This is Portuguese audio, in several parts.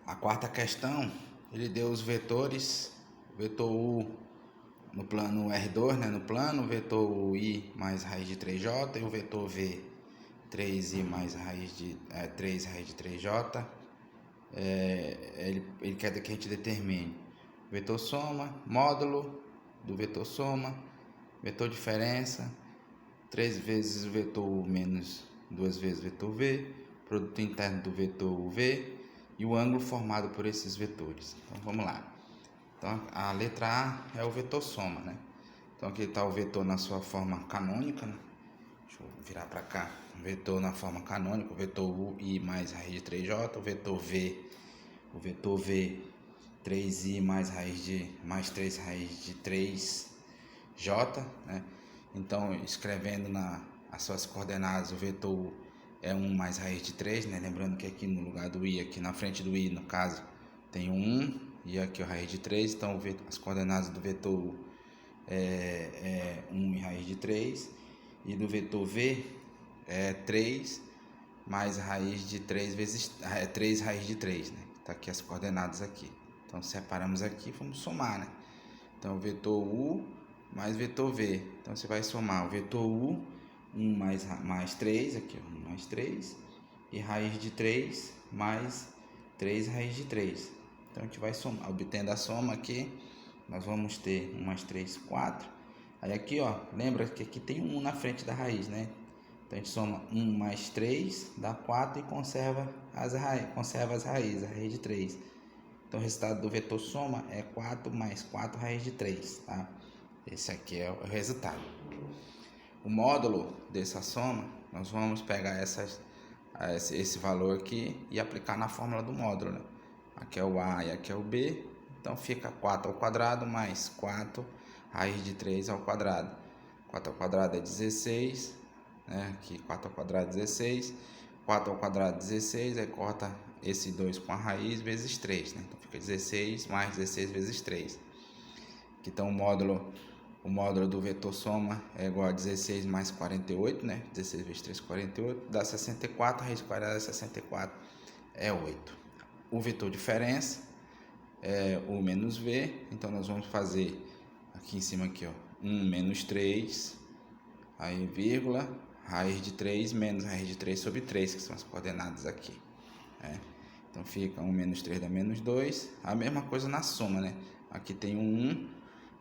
A quarta questão, ele deu os vetor U no plano R2, né, no plano, o vetor I mais raiz de 3J e o vetor V 3I mais raiz de 3 raiz de 3J. Ele quer que a gente determine vetor soma, módulo do vetor soma, vetor diferença, 3 vezes o vetor U menos 2 vezes o vetor V, produto interno do vetor UV e o ângulo formado por esses vetores. Então vamos lá. Então a letra A é o vetor soma, né? Então aqui está o vetor na sua forma canônica, né? Deixa eu virar para cá. O vetor na forma canônica, o vetor U, I mais raiz de 3J, o vetor V 3I mais 3 raiz de 3J, né? Então, escrevendo as suas coordenadas, o vetor U é 1 mais raiz de 3, né? Lembrando que aqui no lugar do I, aqui na frente do I, no caso, tem 1 e aqui a raiz de 3. Então, as coordenadas do vetor U é 1 e raiz de 3. E do vetor V é 3 mais raiz de 3 vezes 3 raiz de 3, né? Tá aqui as coordenadas aqui. Então, separamos aqui, vamos somar, né? Então, o vetor U mais vetor V. Então, você vai somar o vetor U, 1 mais 3, aqui, 1 mais 3, e raiz de 3 mais 3 raiz de 3. Então, a gente vai somar, obtendo a soma aqui, nós vamos ter 1 mais 3, 4. Aí aqui, ó, lembra que aqui tem 1 na frente da raiz, né? Então, a gente soma 1 mais 3, dá 4 e conserva as raízes, a raiz de 3. Então, o resultado do vetor soma é 4 mais 4 raiz de 3, tá? Esse aqui é o resultado. O módulo dessa soma, nós vamos pegar esse valor aqui e aplicar na fórmula do módulo, né? Aqui é o A e aqui é o B. Então, fica 4 ao quadrado mais 4 raiz de 3 ao quadrado. 4 ao quadrado é 16, né? Aqui 4 ao quadrado é 16. 4 ao quadrado 16, aí corta esse 2 com a raiz vezes 3, né? Então fica 16 mais 16 vezes 3. Aqui então o módulo do vetor soma é igual a 16 mais 48, né? 16 vezes 3, 48, dá 64, a raiz quadrada de 64 é 8. O vetor diferença é U menos V, então nós vamos fazer aqui em cima aqui, ó, 1 menos 3, aí vírgula, raiz de 3 menos raiz de 3 sobre 3, que são as coordenadas aqui, né? Então fica 1 menos 3 dá menos 2, a mesma coisa na soma, né? Aqui tem um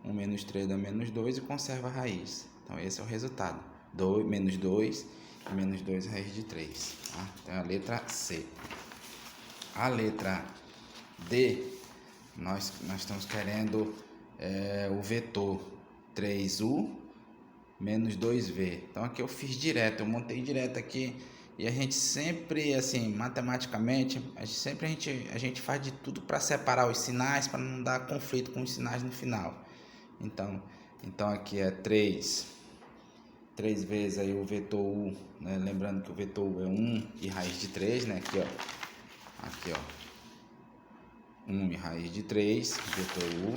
1 menos 3 dá menos 2 e conserva a raiz. Então esse é o resultado, menos 2 e menos 2 raiz de 3, tá? Então a letra C. A letra D, nós estamos querendo o vetor 3U menos 2V. Então aqui eu fiz direto, eu montei direto aqui. E a gente sempre, assim, matematicamente, a gente faz de tudo para separar os sinais, para não dar conflito com os sinais no final. Então aqui é 3 vezes aí o vetor U, né? Lembrando que o vetor U é 1 e raiz de 3, né? Aqui, ó, 1 e raiz de 3, vetor U.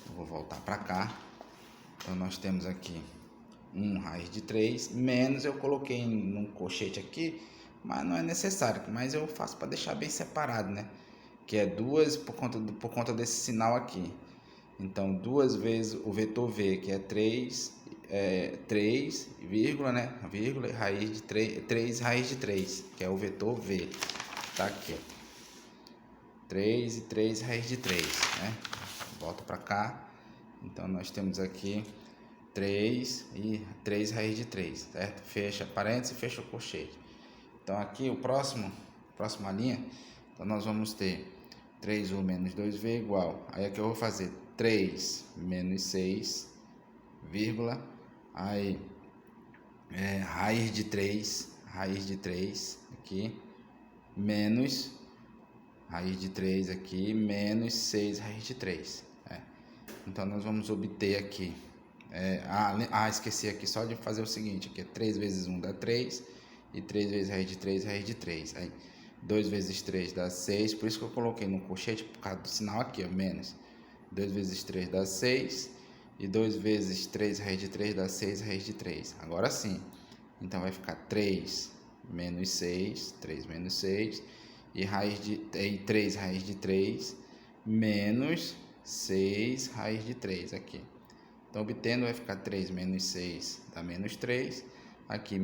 Eu vou voltar para cá. Então nós temos aqui 1 raiz de 3, menos, eu coloquei num colchete aqui, mas não é necessário, mas eu faço para deixar bem separado, né? Que é 2 por conta desse sinal aqui. Então, 2 vezes o vetor V, que é 3, vírgula, né? Vírgula, raiz de 3 raiz de 3, que é o vetor V. Tá aqui, ó. 3 e 3 raiz de 3, né? Volta para cá. Então, nós temos aqui 3 e 3 raiz de 3, certo? Fecha parênteses e fecha o colchete. Então aqui próxima linha, então nós vamos ter 3U menos 2V igual, aí aqui eu vou fazer 3 menos 6, vírgula, aí raiz de 3 aqui, menos raiz de 3 aqui, menos 6 raiz de 3. Então nós vamos obter aqui, esqueci aqui só de fazer o seguinte, aqui é 3 vezes 1 dá 3, e 3 vezes raiz de 3, aí 2 vezes 3 dá 6, por isso que eu coloquei no colchete, por causa do sinal aqui, ó, menos. 2 vezes 3 dá 6, e 2 vezes 3 raiz de 3 dá 6 raiz de 3. Agora sim, então vai ficar 3 menos 6, e 3 raiz de 3 menos 6 raiz de 3 aqui. Então, obtendo vai ficar 3 menos 6 dá menos 3. Aqui,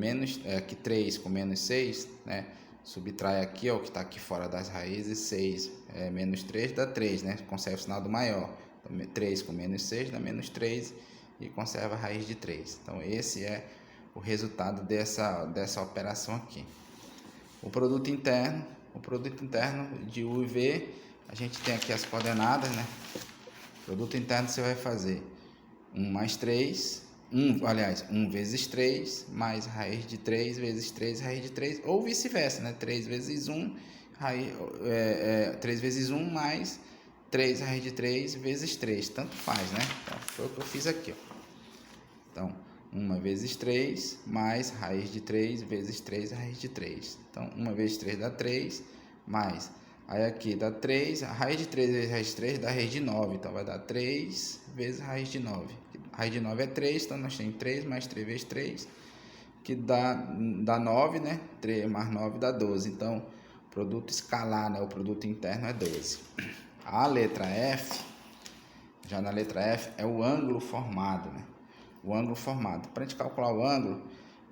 aqui 3 com menos 6, né? Subtrai aqui, ó, o que está aqui fora das raízes, 6 menos 3 dá 3, né? Conserva o sinal do maior. Então, 3 com menos 6 dá menos 3 e conserva a raiz de 3. Então, esse é o resultado dessa operação aqui. O produto interno de U e V, a gente tem aqui as coordenadas, né? Produto interno você vai fazer 1 mais 3, 1 vezes 3, mais raiz de 3 vezes 3, raiz de 3, ou vice-versa, né? 3 vezes 1, 3 vezes 1 mais 3 raiz de 3 vezes 3, tanto faz, né? Então, foi o que eu fiz aqui, ó. Então, 1 vezes 3, mais raiz de 3 vezes 3, raiz de 3. Então, 1 vezes 3 dá 3, mais... Aí aqui dá 3, a raiz de 3 vezes raiz de 3 dá raiz de 9. Então, vai dar 3 vezes raiz de 9. Raiz de 9 é 3, então nós temos 3 mais 3 vezes 3, que dá 9, né? 3 mais 9 dá 12. Então, o produto escalar, né? O produto interno é 12. A letra F, já na letra F, é o ângulo formado, né? O ângulo formado. Para a gente calcular o ângulo,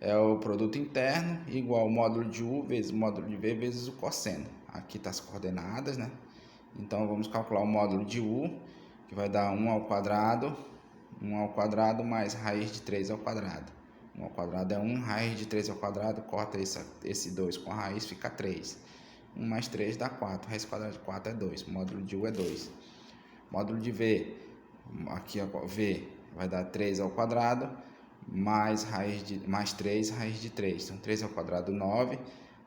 é o produto interno igual ao módulo de U vezes o módulo de V vezes o cosseno. Aqui está as coordenadas, né? Então, vamos calcular o módulo de U, que vai dar 1 ao quadrado mais raiz de 3 ao quadrado. 1 ao quadrado é 1, raiz de 3 ao quadrado, corta esse 2 com a raiz, fica 3. 1 mais 3 dá 4, raiz quadrada de 4 é 2, o módulo de U é 2. Módulo de V, aqui ó, V vai dar 3 ao quadrado, mais 3, raiz de 3. Então, 3 ao quadrado, 9.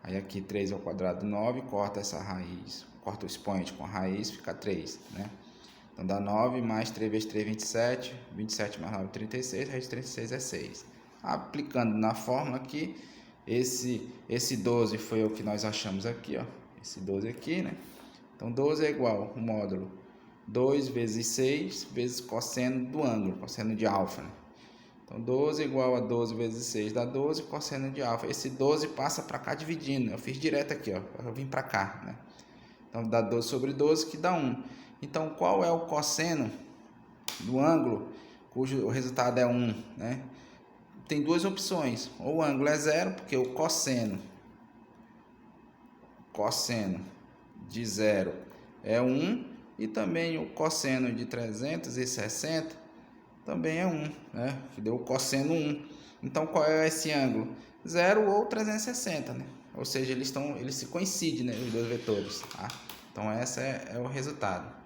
Aí aqui 3 ao quadrado, 9, corta essa raiz, corta o expoente com a raiz, fica 3, né? Então, dá 9 mais 3 vezes 3, 27. 27 mais 9, 36. Raiz de 36 é 6. Aplicando na fórmula aqui, esse 12 foi o que nós achamos aqui, ó. Esse 12 aqui, né? Então, 12 é igual ao módulo 2 vezes 6 vezes cosseno do ângulo, cosseno de alfa, né? Então, 12 é igual a 12 vezes 6 dá 12, cosseno de alfa. Esse 12 passa para cá dividindo. Eu fiz direto aqui, ó. Eu vim para cá, né? Então, dá 12 sobre 12, que dá 1. Então, qual é o cosseno do ângulo cujo resultado é 1, né? Tem duas opções. Ou o ângulo é 0, porque o cosseno de 0 é 1. E também o cosseno de 360 também é 1, né? Que deu o cosseno 1. Então, qual é esse ângulo? 0 ou 360, né? Ou seja, eles se coincidem, né, os dois vetores, tá? Então, esse é o resultado.